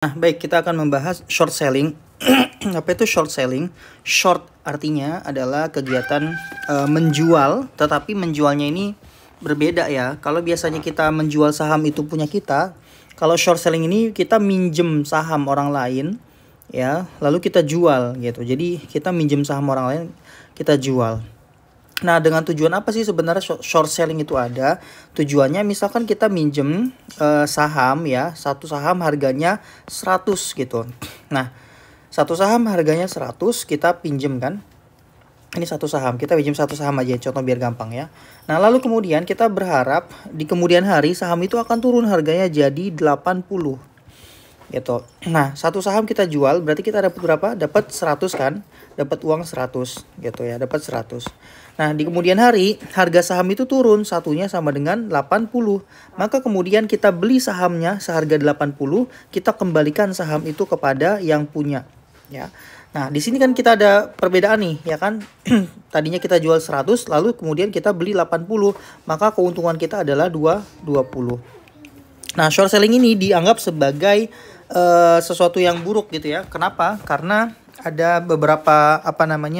Nah, baik, kita akan membahas short selling. Apa itu short selling? Short artinya adalah kegiatan menjual, tetapi menjualnya ini berbeda ya. Kalau biasanya kita menjual saham itu punya kita, kalau short selling ini kita minjem saham orang lain ya, lalu kita jual gitu. Jadi kita minjem saham orang lain, kita jual. Nah, dengan tujuan apa sih sebenarnya short selling itu ada? Tujuannya misalkan kita minjem saham ya, satu saham harganya 100 gitu. Nah, satu saham harganya 100 kita pinjem kan. Ini satu saham, kita pinjem satu saham aja contoh biar gampang ya. Nah, lalu kemudian kita berharap di kemudian hari saham itu akan turun harganya jadi 80 gitu. Nah, satu saham kita jual berarti kita dapat berapa? Dapat 100 kan? Dapat uang 100 gitu ya, dapat 100. Nah, di kemudian hari harga saham itu turun, satunya sama dengan 80. Maka kemudian kita beli sahamnya seharga 80, kita kembalikan saham itu kepada yang punya ya. Nah, di sini kan kita ada perbedaan nih ya kan. Tadinya kita jual 100 lalu kemudian kita beli 80, maka keuntungan kita adalah 20. Nah, short selling ini dianggap sebagai sesuatu yang buruk gitu ya. Kenapa? Karena ada beberapa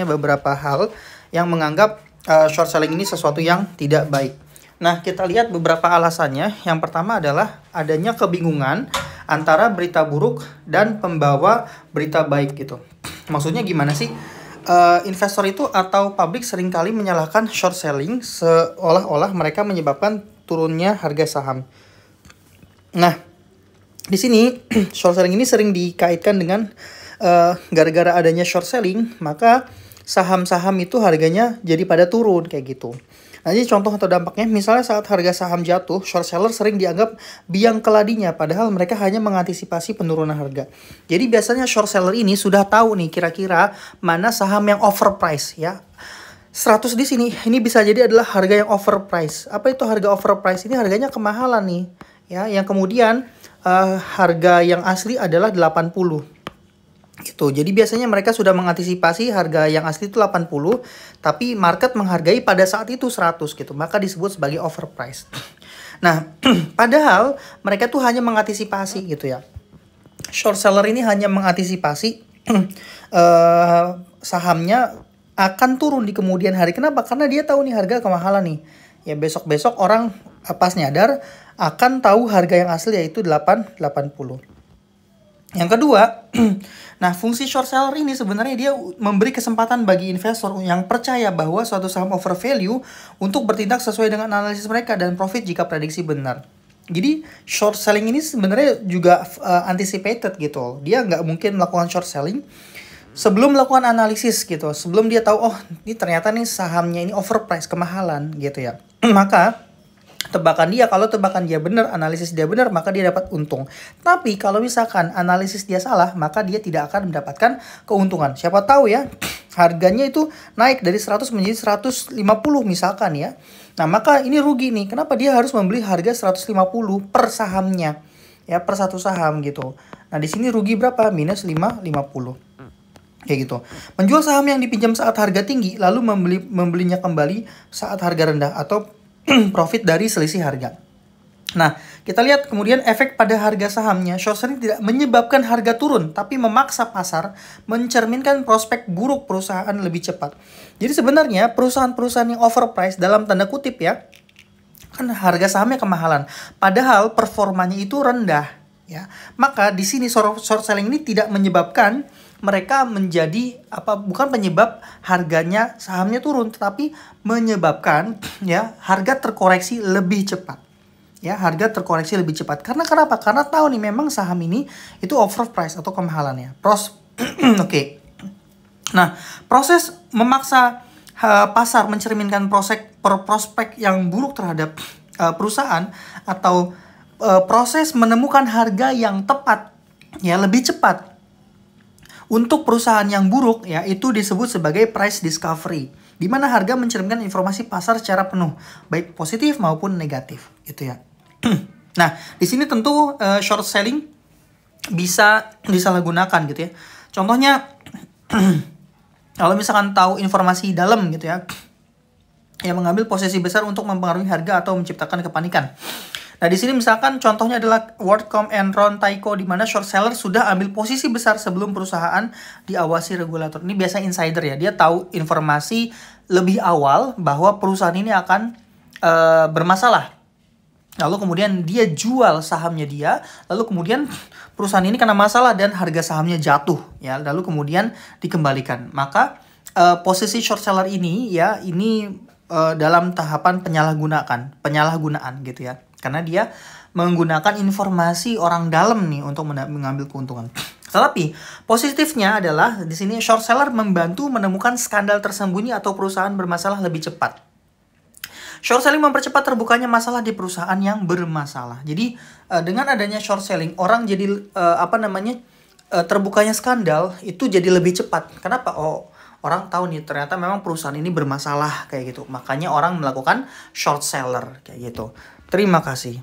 beberapa hal yang menganggap short selling ini sesuatu yang tidak baik. Nah, kita lihat beberapa alasannya. Yang pertama adalah adanya kebingungan antara berita buruk dan pembawa berita baik gitu. Maksudnya gimana sih? Investor itu atau publik seringkali menyalahkan short selling seolah-olah mereka menyebabkan turunnya harga saham. Nah, di sini short selling ini sering dikaitkan dengan gara-gara adanya short selling, maka saham-saham itu harganya jadi pada turun kayak gitu. Nah, jadi contoh atau dampaknya, misalnya saat harga saham jatuh, short seller sering dianggap biang keladinya, padahal mereka hanya mengantisipasi penurunan harga. Jadi biasanya short seller ini sudah tahu nih kira-kira mana saham yang overprice ya. 100 di sini, ini bisa jadi adalah harga yang overprice. Apa itu harga overprice? Ini harganya kemahalan nih. Ya, yang kemudian harga yang asli adalah 80. Gitu. Jadi biasanya mereka sudah mengantisipasi harga yang asli itu 80, tapi market menghargai pada saat itu 100 gitu. Maka disebut sebagai overprice. Nah, padahal mereka tuh hanya mengantisipasi gitu ya. Short seller ini hanya mengantisipasi sahamnya akan turun di kemudian hari. Kenapa? Karena dia tahu nih harga kemahalan nih. Ya besok-besok orang pas nyadar akan tahu harga yang asli yaitu 80. Yang kedua, nah fungsi short seller ini sebenarnya dia memberi kesempatan bagi investor yang percaya bahwa suatu saham overvalue untuk bertindak sesuai dengan analisis mereka dan profit jika prediksi benar. Jadi short selling ini sebenarnya juga anticipated gitu. Dia nggak mungkin melakukan short selling sebelum melakukan analisis gitu. Sebelum dia tahu, oh ini ternyata nih sahamnya ini overpriced, kemahalan gitu ya. Maka kalau tebakan dia benar, analisis dia benar, maka dia dapat untung. Tapi kalau misalkan analisis dia salah, maka dia tidak akan mendapatkan keuntungan. Siapa tahu ya, harganya itu naik dari 100 menjadi 150 misalkan ya. Nah, maka ini rugi nih. Kenapa dia harus membeli harga 150 per sahamnya? Ya, per satu saham gitu. Nah, di sini rugi berapa? Minus 50. Kayak gitu. Menjual saham yang dipinjam saat harga tinggi, lalu membelinya kembali saat harga rendah atau profit dari selisih harga. Nah, kita lihat kemudian efek pada harga sahamnya. Short selling tidak menyebabkan harga turun, tapi memaksa pasar mencerminkan prospek buruk perusahaan lebih cepat. Jadi sebenarnya perusahaan-perusahaan yang overpriced dalam tanda kutip ya, kan harga sahamnya kemahalan, padahal performanya itu rendah ya. Maka di sini short selling ini tidak menyebabkan mereka menjadi bukan penyebab harganya sahamnya turun, tetapi menyebabkan ya harga terkoreksi lebih cepat. Ya, harga terkoreksi lebih cepat. Karena kenapa? Karena tahu nih memang saham ini itu overpriced atau kemahalannya. Oke. Nah, proses memaksa pasar mencerminkan prospek yang buruk terhadap perusahaan atau proses menemukan harga yang tepat ya lebih cepat untuk perusahaan yang buruk ya itu disebut sebagai price discovery, di mana harga mencerminkan informasi pasar secara penuh, baik positif maupun negatif, gitu ya. Nah, di sini tentu short selling bisa disalahgunakan gitu ya. Contohnya kalau misalkan tahu informasi dalam gitu ya, yang mengambil posisi besar untuk mempengaruhi harga atau menciptakan kepanikan. Nah, di sini misalkan contohnya adalah WorldCom, Enron, Tyco, di mana short seller sudah ambil posisi besar sebelum perusahaan diawasi regulator. Ini biasa insider ya, dia tahu informasi lebih awal bahwa perusahaan ini akan bermasalah. Lalu kemudian dia jual sahamnya dia, lalu kemudian perusahaan ini kena masalah dan harga sahamnya jatuh ya, lalu kemudian dikembalikan. Maka posisi short seller ini ya, ini dalam tahapan penyalahgunaan gitu ya. Karena dia menggunakan informasi orang dalam nih untuk mengambil keuntungan. Tetapi positifnya adalah di sini short seller membantu menemukan skandal tersembunyi atau perusahaan bermasalah lebih cepat. Short selling mempercepat terbukanya masalah di perusahaan yang bermasalah. Jadi dengan adanya short selling, orang jadi terbukanya skandal itu jadi lebih cepat. Kenapa? Oh, orang tahu nih ternyata memang perusahaan ini bermasalah kayak gitu. Makanya orang melakukan short seller kayak gitu. Terima kasih.